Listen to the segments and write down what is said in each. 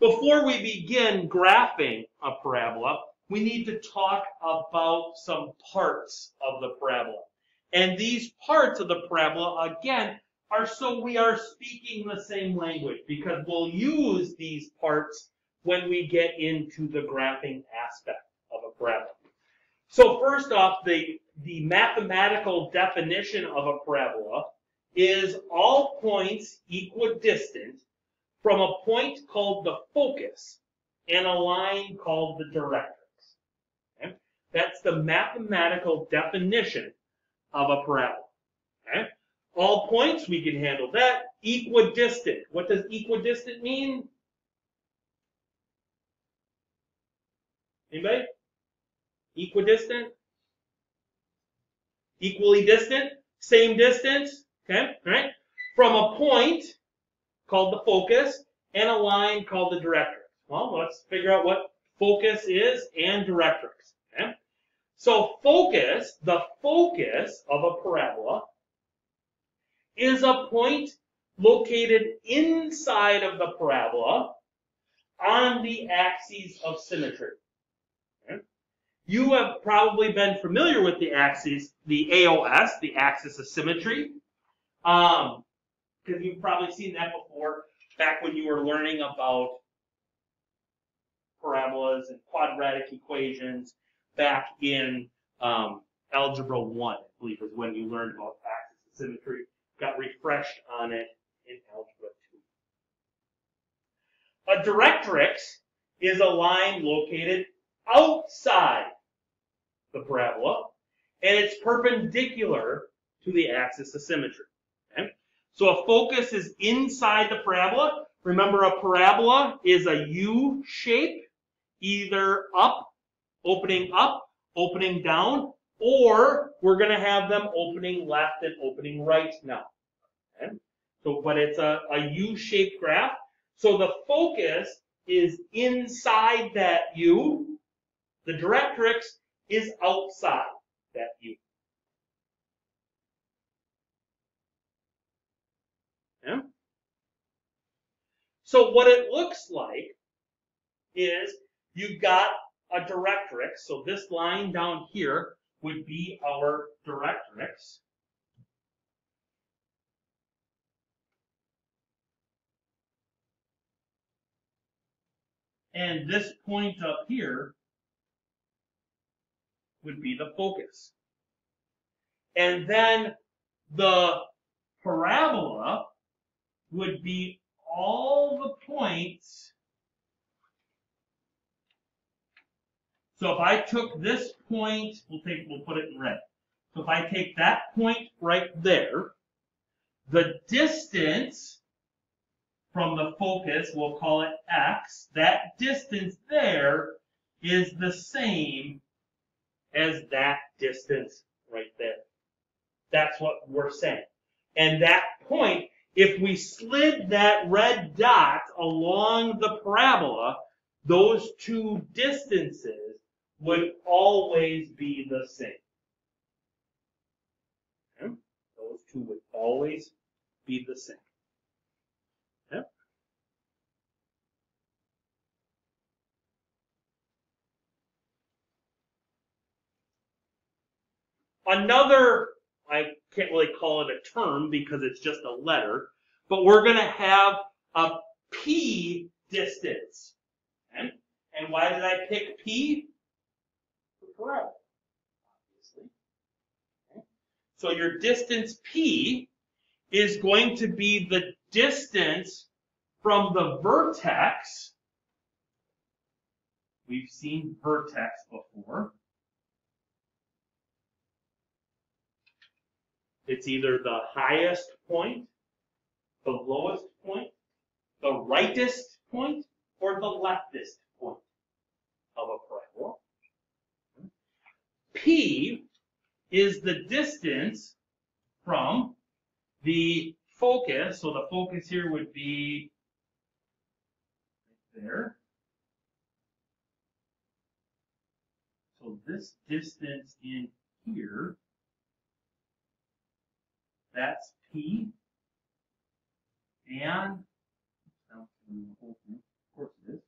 Before we begin graphing a parabola, we need to talk about some parts of the parabola. And these parts of the parabola, again, are so we are speaking the same language, because we'll use these parts when we get into the graphing aspect of a parabola. So first off, the mathematical definition of a parabola is all points equidistant from a point called the focus and a line called the directrix. Okay? That's the mathematical definition of a parabola. Okay? All points, we can handle that. Equidistant. What does equidistant mean? Anybody? Equidistant? Equally distant? Same distance? Okay, right? From a point called the focus and a line called the directrix. Well, let's figure out what focus is and directrix. Okay? So focus, the focus of a parabola, is a point located inside of the parabola on the axes of symmetry. Okay? You have probably been familiar with the axes, the AOS, the axis of symmetry, because you've probably seen that before back when you were learning about parabolas and quadratic equations back in Algebra 1, I believe, is when you learned about axis of symmetry. Got refreshed on it in Algebra 2. A directrix is a line located outside the parabola, and it's perpendicular to the axis of symmetry. Okay? So a focus is inside the parabola. Remember, a parabola is a U shape, either up, opening down, or we're going to have them opening left and opening right now. Okay? So, but it's a U-shaped graph. So the focus is inside that U. The directrix is outside that U. Okay? So what it looks like is you've got a directrix. So this line down here would be our directrix. And this point up here would be the focus. And then the parabola would be all the points. So if I took this point, we'll put it in red. So if I take that point right there, the distance from the focus, we'll call it x, that distance there is the same as that distance right there. That's what we're saying. And that point, if we slid that red dot along the parabola, those two distances would always be the same. Okay? Those two would always be the same. Okay? Another, I can't really call it a term because it's just a letter, but we're going to have a P distance. Okay? And why did I pick P? For parabola, obviously. Okay? So your distance P is going to be the distance from the vertex. We've seen vertex before. It's either the highest point, the lowest point, the rightest point, or the leftist point of a parabola. P is the distance from the focus. So the focus here would be right there. So this distance in here, that's P. And, of course it is.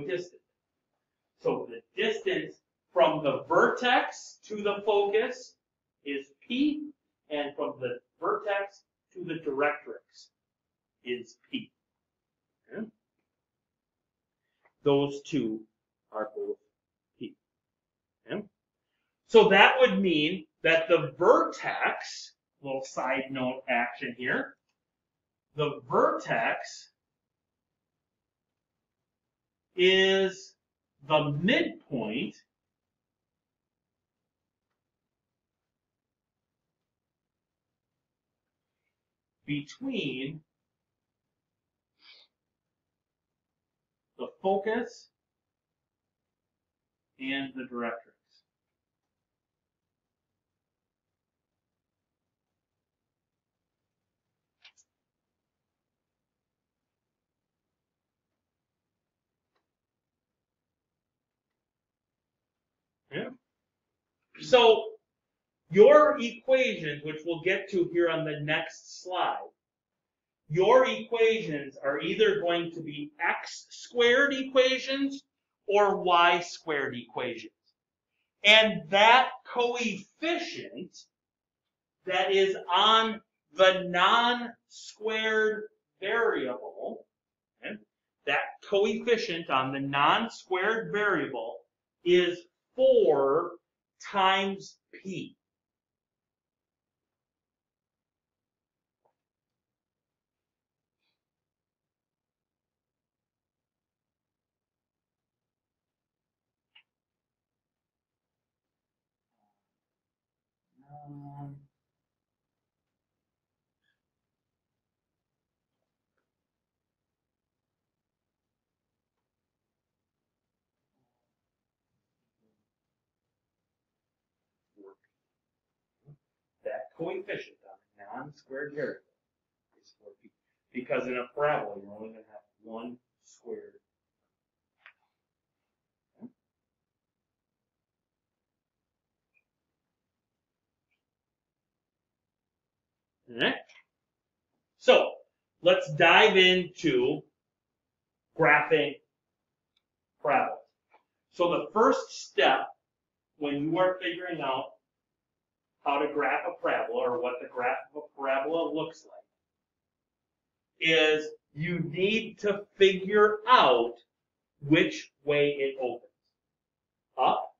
equidistant. So the distance from the vertex to the focus is P, and from the vertex to the directrix is P. Okay? Those two are both P. Okay? So that would mean that the vertex, little side note action here, the vertex is the midpoint between the focus and the directrix. Yeah. So your equations, which we'll get to here on the next slide, your equations are either going to be x squared equations or y squared equations. And that coefficient that is on the non-squared variable, okay, that coefficient on the non-squared variable is 4 times p. That coefficient on the non-squared variable is 4p. Because in a parabola, you're only going to have one squared. Okay? So, let's dive into graphing parabolas. So the first step when you are figuring out how to graph a parabola or what the graph of a parabola looks like is you need to figure out which way it opens. Up,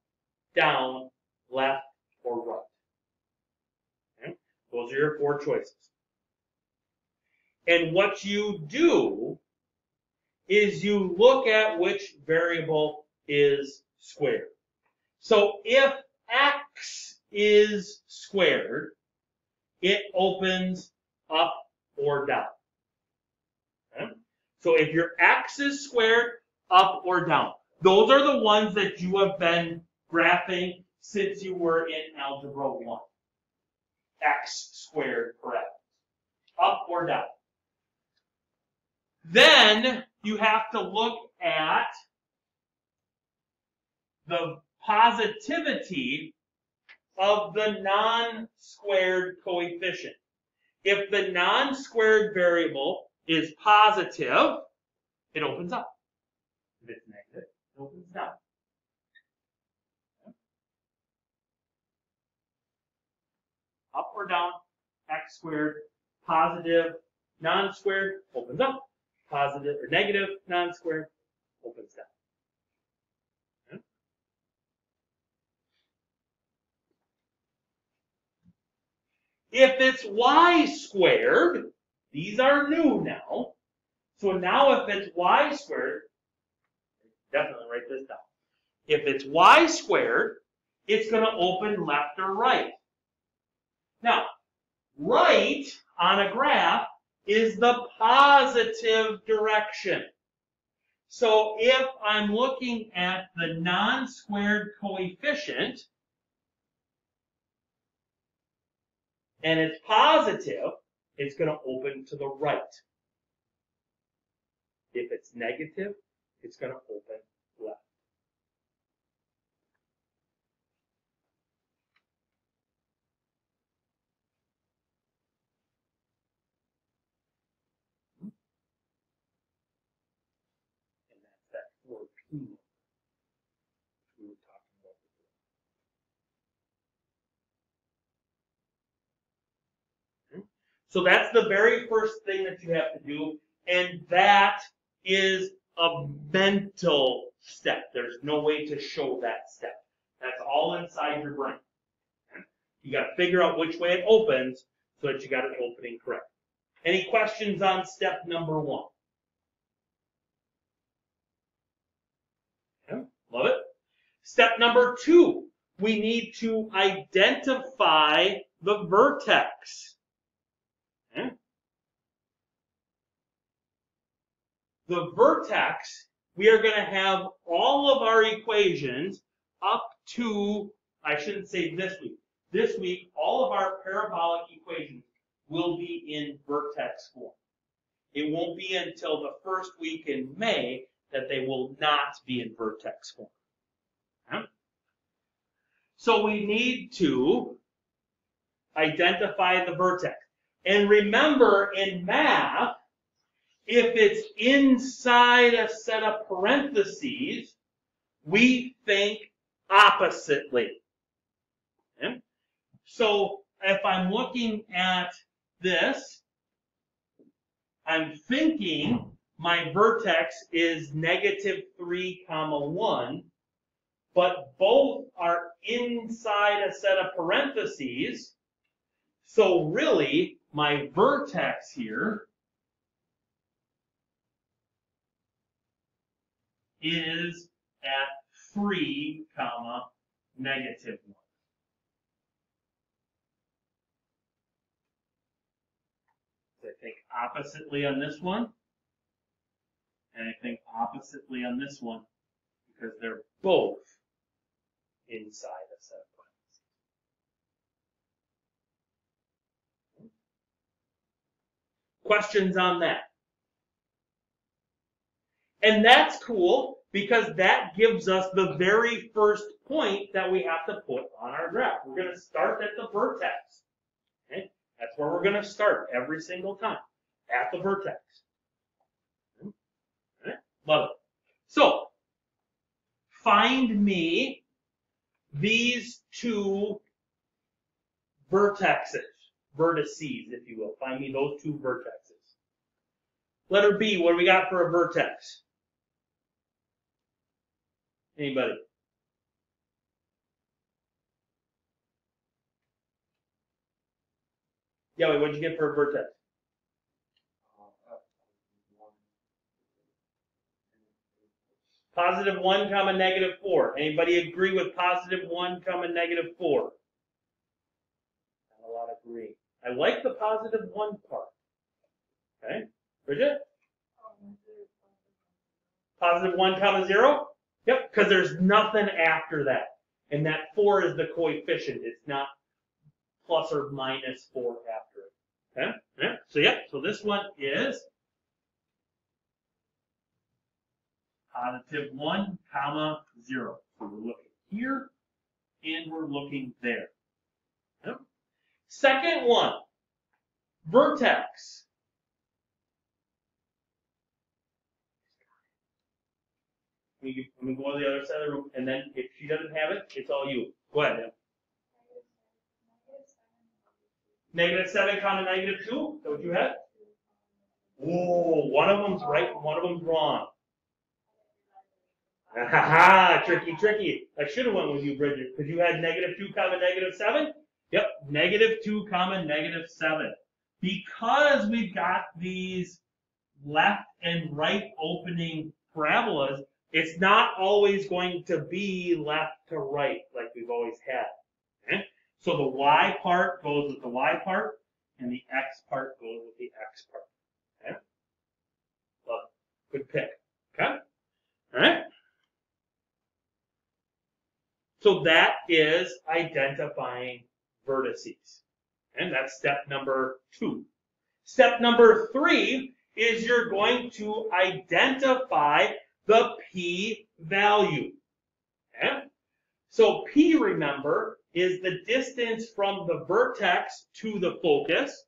down, left, or right. Okay? Those are your 4 choices. And what you do is you look at which variable is squared. So if x is squared, it opens up or down. Okay? So if your x is squared, up or down. Those are the ones that you have been graphing since you were in Algebra 1. X squared parabolas. Up or down. Then you have to look at the positivity of the non-squared coefficient. If the non-squared variable is positive, it opens up. If it's negative, it opens down. Up or down, x squared, positive, non-squared, opens up. Positive or negative, non-squared, opens down. Okay? If it's y squared, these are new now. So now if it's y squared, definitely write this down. If it's y squared, it's going to open left or right. Now, right on a graph is the positive direction. So if I'm looking at the non-squared coefficient, and it's positive, it's going to open to the right. If it's negative, it's going to open left. And that's that 4p. 2. We were talking about before. So that's the very first thing that you have to do, and that is a mental step. There's no way to show that step. That's all inside your brain. You got to figure out which way it opens so that you got it opening correct. Any questions on step number 1? Okay, love it. Step number 2, we need to identify the vertex. Okay. The vertex, we are going to have all of our equations up to, I shouldn't say this week. This week, all of our parabolic equations will be in vertex form. It won't be until the first week in May that they will not be in vertex form. Okay? So we need to identify the vertex. And remember, in math, if it's inside a set of parentheses, we think oppositely. Okay? So if I'm looking at this, I'm thinking my vertex is -3, 1, but both are inside a set of parentheses. So really, my vertex here is at 3, -1. So I think oppositely on this one, and I think oppositely on this one, because they're both inside a set of parentheses. Questions on that? And that's cool because that gives us the very first point that we have to put on our graph. We're going to start at the vertex. Okay? That's where we're going to start every single time, at the vertex. Okay? Love it. So, find me these two vertices, if you will. Find me those two vertices. Letter B, what do we got for a vertex? Anybody? Yeah, wait, what'd you get for a vertex? +1, -4. Anybody agree with +1, -4? Not a lot agree. I like the +1 part. Okay, Bridget? +1, 0? Yep, because there's nothing after that. And that 4 is the coefficient. It's not plus or minus 4 after it. Okay? Yeah. So yeah, so this one is +1, 0. So we're looking here and we're looking there. Yep. Second one, vertex. Let me go to the other side of the room, and then if she doesn't have it, it's all you. Go ahead, Em. -7, -2? Is that what you had? Oh, one of them's right and one of them's wrong. Ha tricky. I should have went with you, Bridget, because you had -2, -7. Yep, -2, -7. Because we've got these left and right opening parabolas, it's not always going to be left to right like we've always had. Okay? So the y part goes with the y part, and the x part goes with the x part. Okay? Well, good pick. Okay? All right? So that is identifying vertices. And that's step number 2. Step number 3 is you're going to identify the p-value. Okay? So p, remember, is the distance from the vertex to the focus.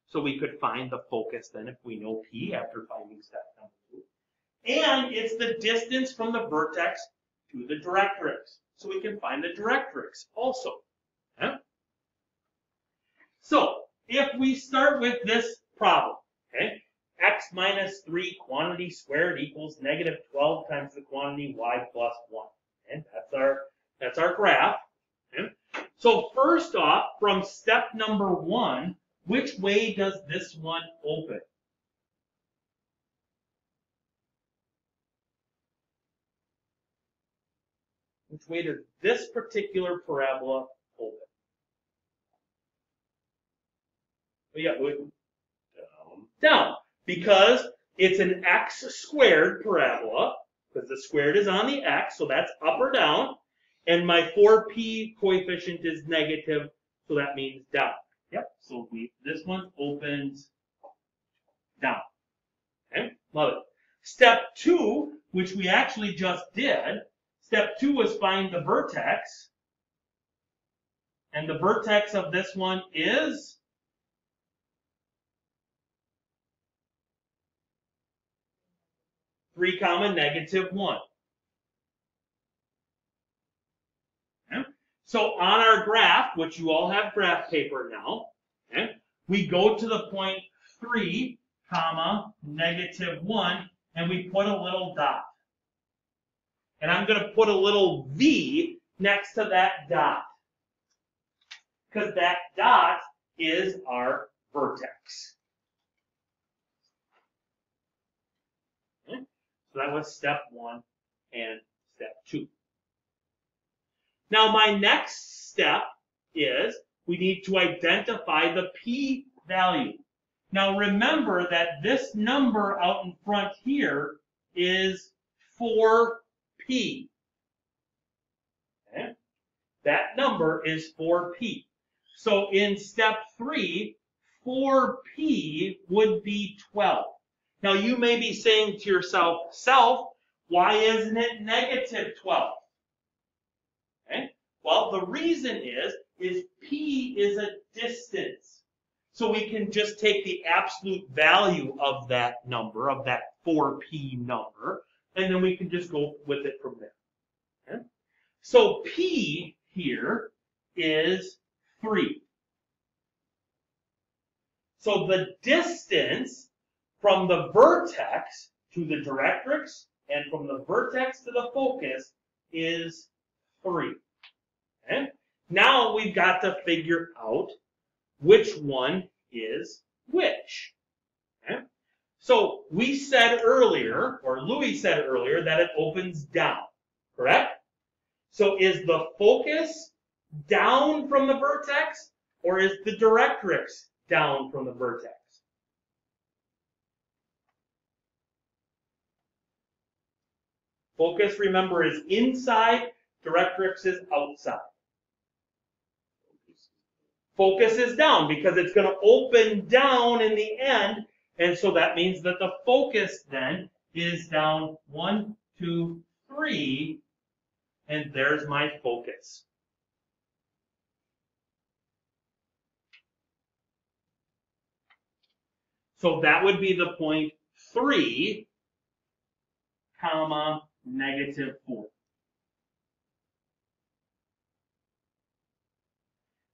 So we could find the focus then if we know p after finding step number 2. And it's the distance from the vertex to the directrix. So we can find the directrix also. Okay? So if we start with this problem, okay, x minus 3 quantity squared equals negative 12 times the quantity y plus 1. And that's our graph. Okay? So first off, from step number 1, which way does this one open? Which way does this particular parabola open? Oh, yeah, down. Because it's an x squared parabola, because the squared is on the x, so that's up or down. And my 4p coefficient is negative, so that means down. Yep, so this one opens down. Okay, love it. Step 2, which we actually just did, step 2 was find the vertex. And the vertex of this one is 3, negative 1. Okay? So on our graph, which you all have graph paper now, okay, we go to the point 3, negative 1, and we put a little dot. And I'm going to put a little V next to that dot, because that dot is our vertex. Okay? So that was step 1 and step 2. Now my next step is we need to identify the p value. Now remember that this number out in front here is 4p. Okay? That number is 4p. So in step 3, 4p would be 12. Now you may be saying to yourself, why isn't it negative 12? Okay? Well, the reason is p is a distance. So we can just take the absolute value of that number, of that 4p number, and then we can just go with it from there. Okay? So p here is 3. So the distance from the vertex to the directrix and from the vertex to the focus is 3. Okay? Now we've got to figure out which one is which. Okay? So we said earlier, or Louis said earlier, that it opens down, correct? So is the focus down from the vertex, or is the directrix down from the vertex? Focus, remember, is inside, directrix is outside. Focus is down because it's going to open down in the end, and so that means that the focus then is down 1, 2, 3, and there's my focus. So that would be the point 3, negative 4.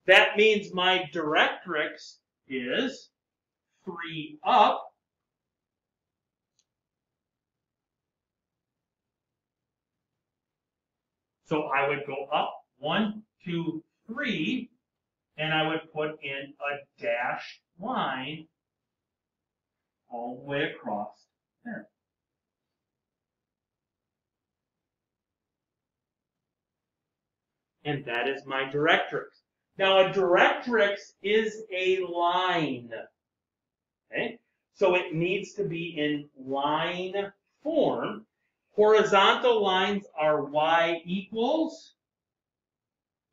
That means my directrix is 3 up, so I would go up 1, 2, 3, and I would put in a dashed line all the way across there. And that is my directrix. Now, a directrix is a line. Okay? So it needs to be in line form. Horizontal lines are y equals.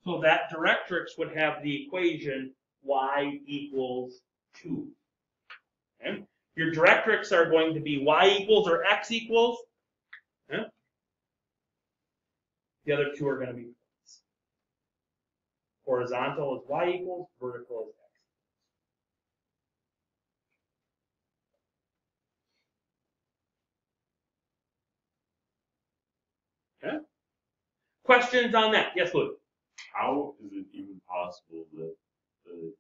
So that directrix would have the equation y equals 2. Okay? Your directrix are going to be y equals or x equals. Okay? The other two are going to be points. Horizontal is y equals, vertical is x. Okay. Questions on that? Yes, Louis. How is it even possible that the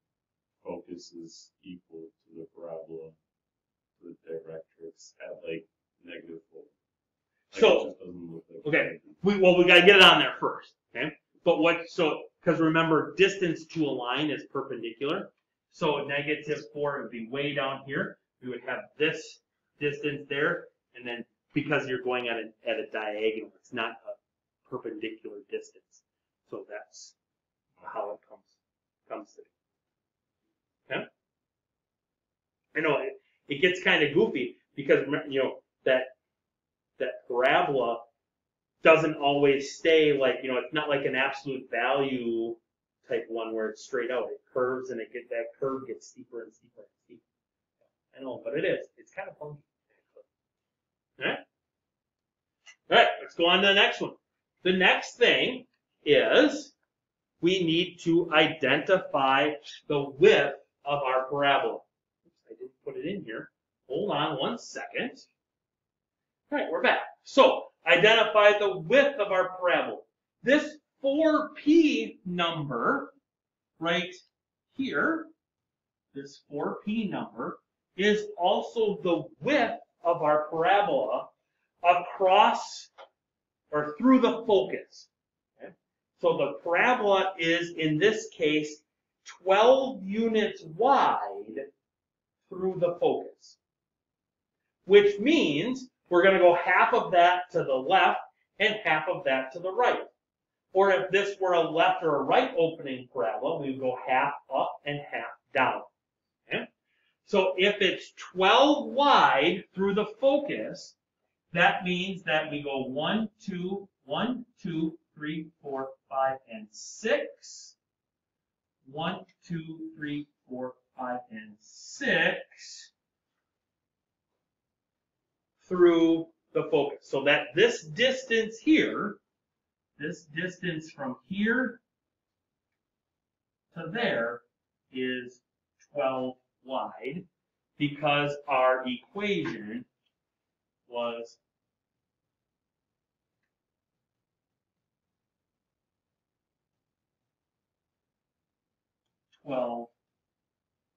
focus is equal to the parabola, to the directrix at like -4? Like So, it just doesn't look like okay, we got to get it on there first, okay? But because remember, distance to a line is perpendicular. So -4 would be way down here. We would have this distance there, and then because you're going at a diagonal, it's not a perpendicular distance. So that's how it comes to be. Okay? I know it gets kind of goofy because that parabola doesn't always stay like, it's not like an absolute value type one where it's straight out. It curves and that curve gets steeper and steeper and steeper. I know, but it is. It's kind of funky. All right? All right, let's go on to the next one. The next thing is we need to identify the width of our parabola. Oops, I didn't put it in here. Hold on one second. All right, we're back. So, identify the width of our parabola. This 4p number right here, this 4p number, is also the width of our parabola across or through the focus. Okay? So the parabola is, in this case, 12 units wide through the focus, which means we're going to go half of that to the left and half of that to the right. Or if this were a left or a right opening parabola, we would go half up and half down. Okay? So if it's 12 wide through the focus, that means that we go 1, 2, 3, 4, 5, and 6. 1, 2, 3, 4, 5, and 6 through the focus. So that this distance here, this distance from here to there is 12 wide because our equation was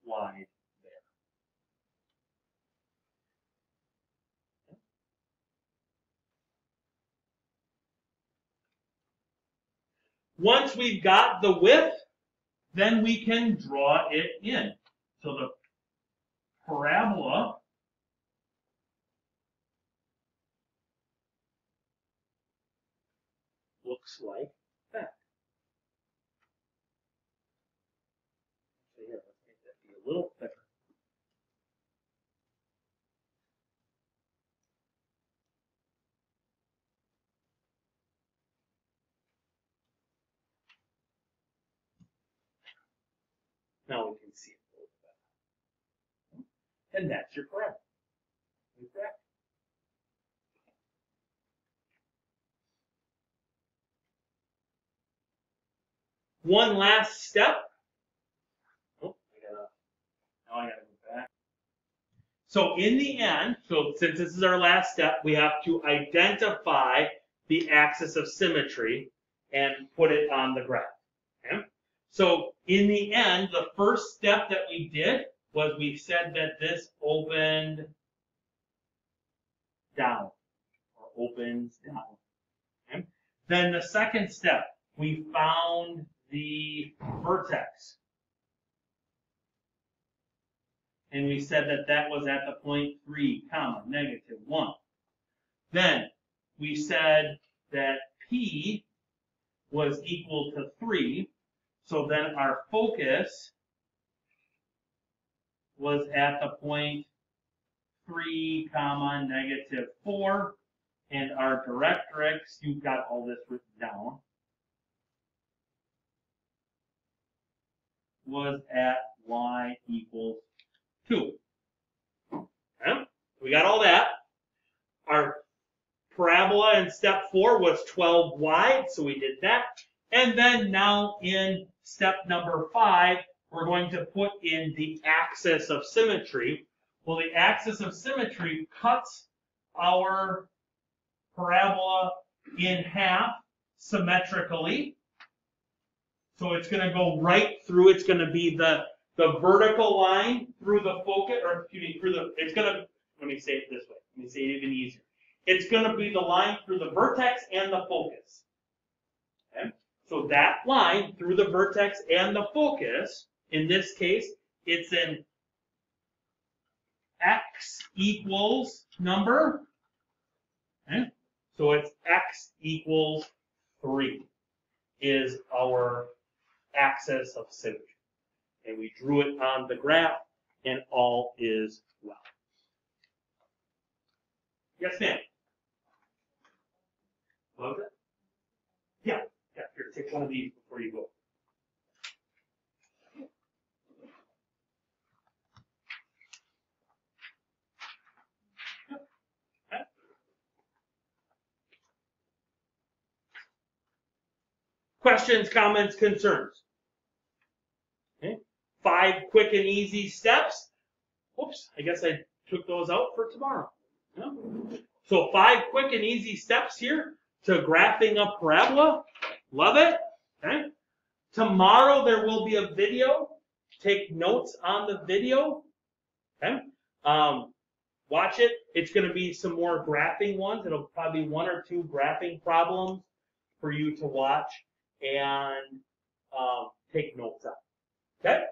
wide there. Once we've got the width, then we can draw it in. So the parabola looks like that. So here, let's make that be a little thicker. Now we can see it a little better. And that's your parabola. Correct? One last step. Oh, now I gotta go back. So in the end, so since this is our last step, we have to identify the axis of symmetry and put it on the graph. Okay? So in the end, the first step that we did was we said that this opened down, or opens down. Okay? Then the second step, we found the vertex. And we said that that was at the point 3, comma, -1. Then we said that P was equal to 3. So then our focus was at the point 3, comma, -4. And our directrix, you've got all this written down, was at y equals 2. Okay? We got all that. Our parabola in step 4 was 12 wide, so we did that. And then now in step number 5, we're going to put in the axis of symmetry. Well, the axis of symmetry cuts our parabola in half symmetrically. So it's going to go right through. It's going to be the vertical line through the focus, or excuse me, through the. It's going to. Let me say it this way. Let me say it even easier. It's going to be the line through the vertex and the focus. Okay? So that line through the vertex and the focus, in this case, it's an x equals number. Okay? So it's x equals 3 is our axis of symmetry. And we drew it on the graph, and all is well. Yes, ma'am? What was it? Yeah. Yeah, here, take one of these before you go. Okay. Questions, comments, concerns? Okay. 5 quick and easy steps. Oops, I guess I took those out for tomorrow. No? So 5 quick and easy steps here to graphing a parabola. Love it. Okay. Tomorrow there will be a video. Take notes on the video. Okay. Watch it. It's going to be some more graphing ones. It'll probably be 1 or 2 graphing problems for you to watch and take notes on. Okay.